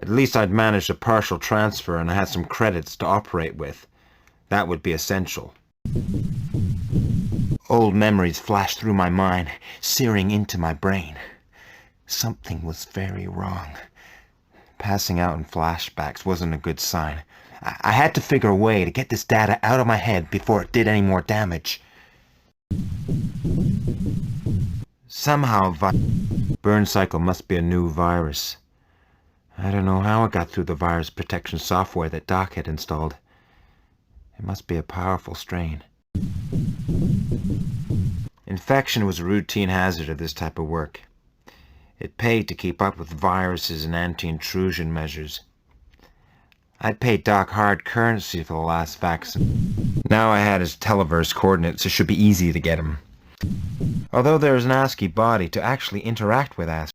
At least I'd managed a partial transfer and I had some credits to operate with. That would be essential. Old memories flashed through my mind, searing into my brain. Something was very wrong. Passing out in flashbacks wasn't a good sign. I had to figure a way to get this data out of my head before it did any more damage. Somehow, Burn Cycle must be a new virus. I don't know how it got through the virus protection software that Doc had installed. It must be a powerful strain. Infection was a routine hazard of this type of work. It paid to keep up with viruses and anti-intrusion measures. I'd paid Doc hard currency for the last vaccine. Now I had his televerse coordinates, it should be easy to get him. Although there is an ASCII body to actually interact with ASCII.